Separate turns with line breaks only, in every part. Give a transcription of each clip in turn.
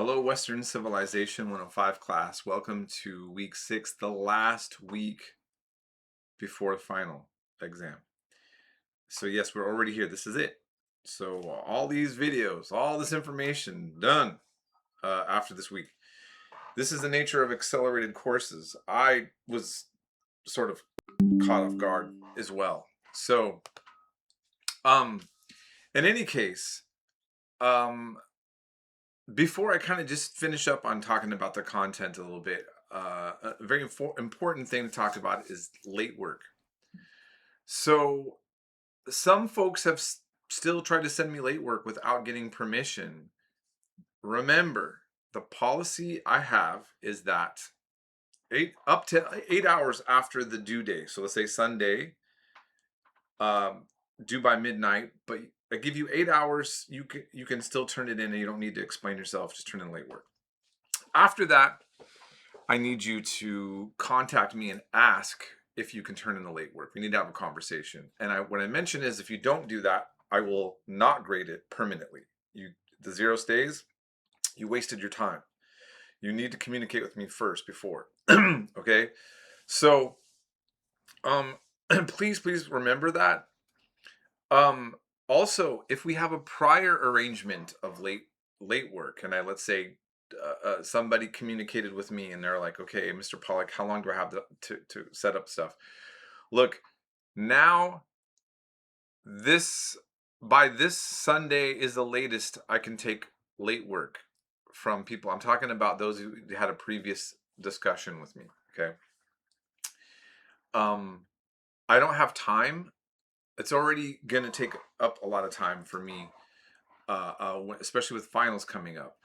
Hello, Western Civilization 105 class. Welcome to week 6, the last week before the final exam. So, yes, we're already here. This is it. So, all these videos, all this information done after this week. This is the nature of accelerated courses. I was sort of caught off guard as well. So, um, in any case, um, before I kind of just finish up on talking about the content a little bit, a very important thing to talk about is late work. So some folks have still tried to send me late work without getting permission. Remember, the policy I have is that up to 8 hours after the due day. So let's say Sunday, um, due by midnight, but I give you 8 hours. You can still turn it in, and you don't need to explain yourself. Just turn in late work. After that, I need you to contact me and ask if you can turn in the late work. We need to have a conversation. And what I mention is if you don't do that, I will not grade it permanently. The zero stays. You wasted your time. You need to communicate with me first before. Okay? So, um please remember that. Um Also, if we have a prior arrangement of late work, and let's say somebody communicated with me and they're like, okay, Mr. Pollock, how long do I have to set up stuff? Look, now this by this Sunday is the latest I can take late work from people. I'm talking about those who had a previous discussion with me. Okay. Um, I don't have time. It's already gonna take up a lot of time for me, especially with finals coming up.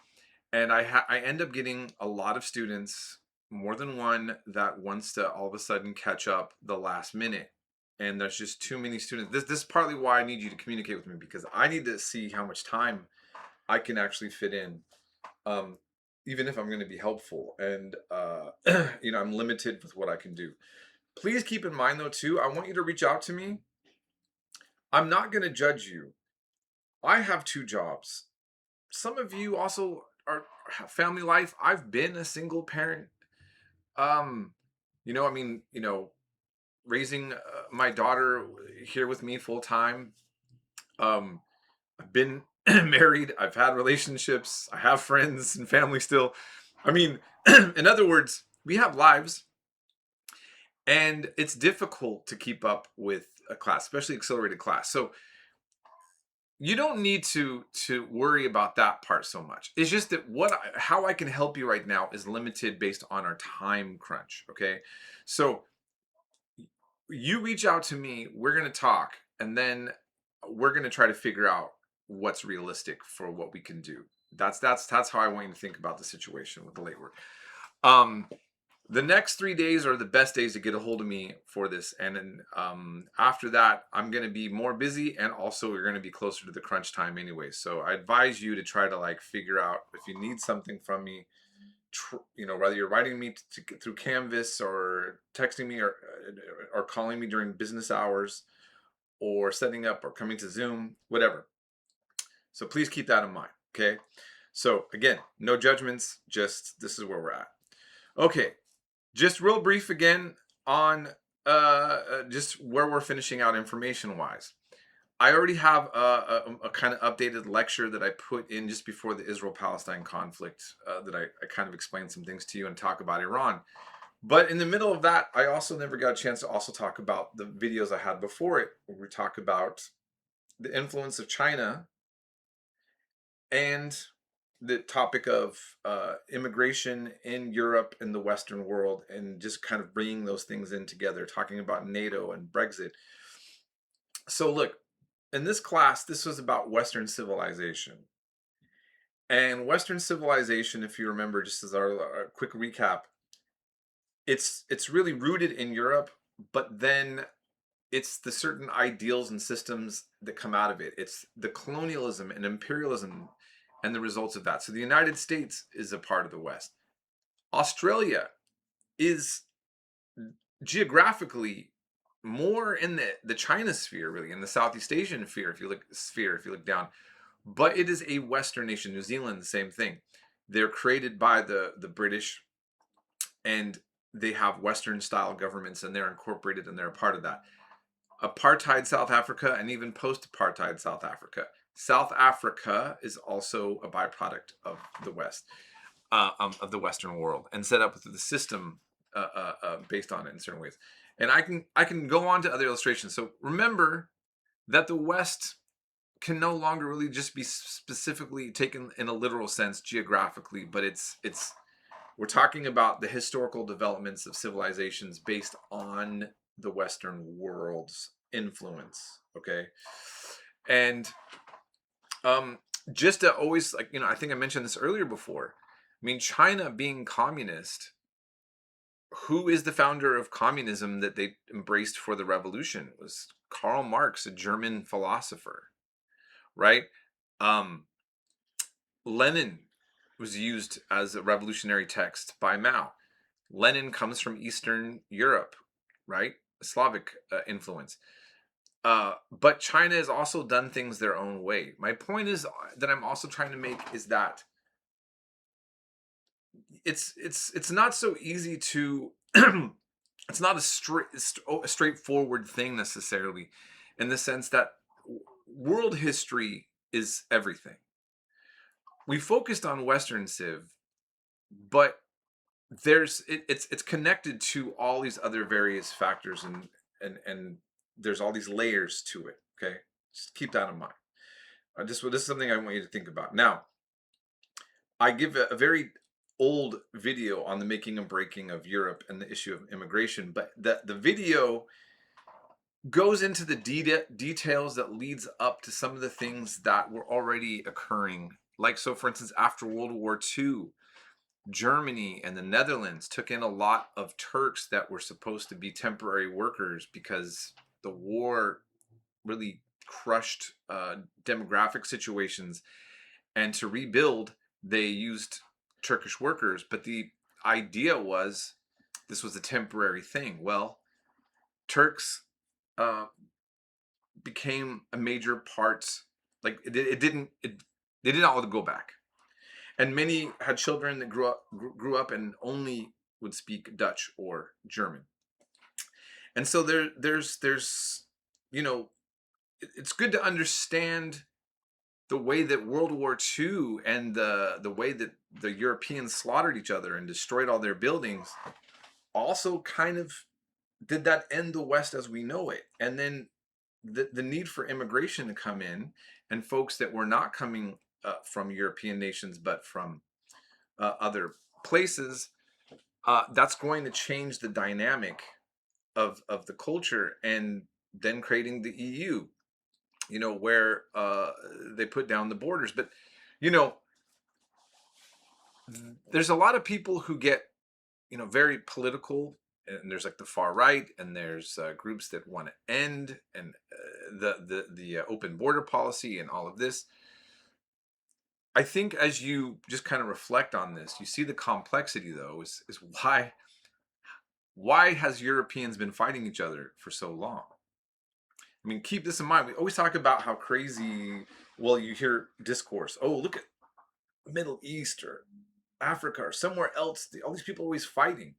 And I end up getting a lot of students, more than one, that wants to all of a sudden catch up the last minute. And there's just too many students. This is partly why I need you to communicate with me, because I need to see how much time I can actually fit in, um, even if I'm going to be helpful. And I'm limited with what I can do. Please keep in mind, though, too, I want you to reach out to me. I'm not going to judge you. I have two jobs. Some of you also have family life. I've been a single parent. Um, I mean, raising my daughter here with me full time. I've been married. I've had relationships. I have friends and family still. I mean, in other words, we have lives, and it's difficult to keep up with a class, especially accelerated class. So you don't need to worry about that part so much. It's just that how I can help you right now is limited based on our time crunch. Okay, so you reach out to me, we're going to talk, and then we're going to try to figure out what's realistic for what we can do. That's how I want you to think about the situation with the late work. um the next 3 days are the best days to get a hold of me for this, and then after that I'm going to be more busy, and also we're going to be closer to the crunch time anyway. So I advise you to try to like figure out if you need something from me. Whether you're writing me through Canvas, or texting me, or calling me during business hours, or setting up or coming to Zoom, whatever. So please keep that in mind. Okay. So again, no judgments, just this is where we're at. Okay. Just real brief again on just where we're finishing out information wise. I already have a kind of updated lecture that I put in just before the Israel-Palestine conflict, that I kind of explained some things to you and talk about Iran. But in the middle of that, I also never got a chance to also talk about the videos I had before it, where we talk about the influence of China and the topic of immigration in Europe and the Western world, and just kind of bringing those things in together, talking about NATO and Brexit. So look, in this class, this was about Western civilization. And Western civilization, if you remember, just as our quick recap, it's really rooted in Europe, but then it's the certain ideals and systems that come out of it. It's the colonialism and imperialism and the results of that. So the United States is a part of the West. Australia is geographically more in the China sphere, really, in the Southeast Asian sphere, if you look down. But it is a Western nation. New Zealand, the same thing. They're created by the British, and they have Western style governments, and they're incorporated and they're a part of that. Apartheid South Africa, and even post apartheid South Africa. South Africa is also a byproduct of the West, of the Western world, and set up with the system based on it in certain ways. And I can go on to other illustrations. So remember that the West can no longer really just be specifically taken in a literal sense geographically, but it's we're talking about the historical developments of civilizations based on the Western world's influence. Okay. And um just to always, like, I think I mentioned this earlier before. I mean, China being communist, who is the founder of communism that they embraced for the revolution? It was Karl Marx, a German philosopher, right? um Lenin was used as a revolutionary text by Mao. Lenin comes from Eastern Europe, right? Slavic influence. But China has also done things their own way. My point is that I'm also trying to make is that it's not so easy to it's not a straightforward thing necessarily, in the sense that world history is everything. We focused on Western Civ, but it's connected to all these other various factors, and there's all these layers to it. Okay, just keep that in mind. This is something I want you to think about. Now, I give a very old video on the making and breaking of Europe and the issue of immigration, but the video goes into the details that leads up to some of the things that were already occurring. Like, so for instance, after World War II, Germany and the Netherlands took in a lot of Turks that were supposed to be temporary workers, because the war really crushed demographic situations. And to rebuild, they used Turkish workers. But the idea was this was a temporary thing. Well, Turks uh, became a major part. Like, they didn't all go back, and many had children that grew up and only would speak Dutch or German. And so there's it's good to understand the way that World War II and the way that the Europeans slaughtered each other and destroyed all their buildings also kind of did that end the West as we know it. And then the need for immigration to come in, and folks that were not coming from European nations but from other places, that's going to change the dynamic of the culture, and then creating the EU, where they put down the borders. But you know, there's a lot of people who get very political, and there's like the far right, and there's groups that want to end and the open border policy and all of this. I think as you just kind of reflect on this, you see the complexity, though, is why has Europeans been fighting each other for so long? I mean, keep this in mind. We always talk about how crazy, well, you hear discourse. Oh, look at the Middle East or Africa or somewhere else. All these people always fighting.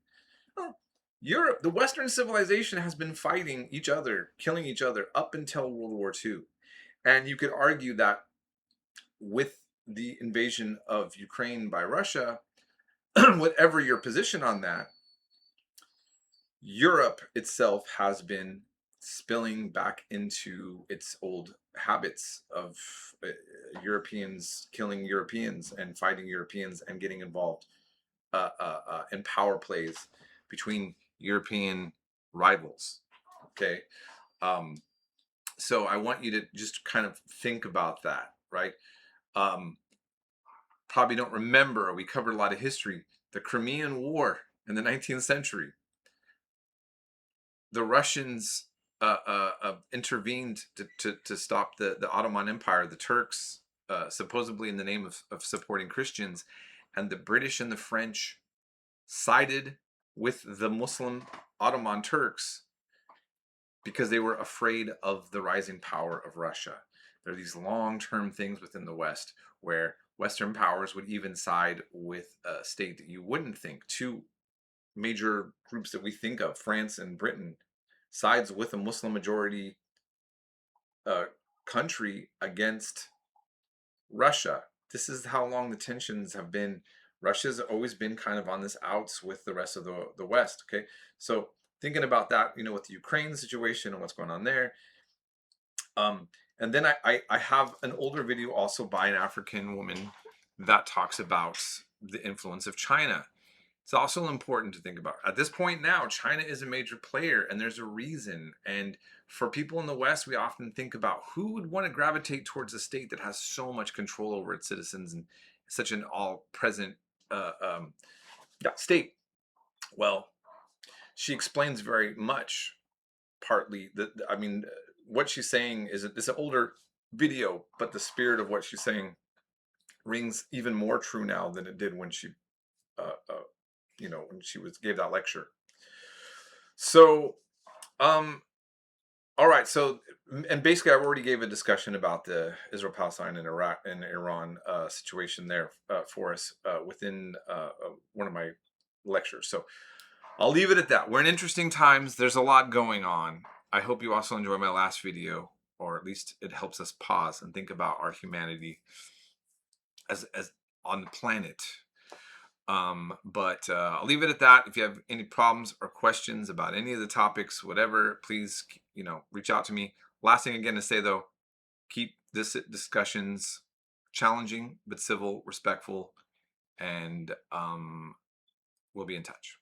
Well, Europe, the Western civilization has been fighting each other, killing each other up until World War II. And you could argue that with the invasion of Ukraine by Russia, whatever your position on that, Europe itself has been spilling back into its old habits of Europeans killing Europeans and fighting Europeans and getting involved in power plays between European rivals. Okay. Um, so I want you to just kind of think about that, right? Um, Probably don't remember, we covered a lot of history. The Crimean War in the 19th century, the Russians intervened to stop the Ottoman Empire. The Turks, supposedly in the name of supporting Christians, and the British and the French sided with the Muslim Ottoman Turks because they were afraid of the rising power of Russia. There are these long-term things within the West where Western powers would even side with a state that you wouldn't think. Two major groups that we think of, France and Britain, sides with a Muslim majority uh, country against Russia. This is how long the tensions have been. Russia's always been kind of on this outs with the rest of the West. Okay, so thinking about that, with the Ukraine situation and what's going on there. Um, and then I have an older video also by an African woman that talks about the influence of China. It's also important to think about. At this point now, China is a major player, and there's a reason. And for people in the West, we often think about who would want to gravitate towards a state that has so much control over its citizens and such an all-present uh, um, state. Well, she explains very much, partly that I mean, what she's saying is that it's an older video, but the spirit of what she's saying rings even more true now than it did when she uh, uh, when she was gave that lecture. So, um, all right. So, and basically, I've already gave a discussion about the Israel, Palestine, and Iraq and Iran situation there for us within one of my lectures. So, I'll leave it at that. We're in interesting times. There's a lot going on. I hope you also enjoyed my last video, or at least it helps us pause and think about our humanity as on the planet. But I'll leave it at that. If you have any problems or questions about any of the topics, whatever, please, reach out to me. Last thing again to say though, keep this discussions challenging but civil, respectful, and we'll be in touch.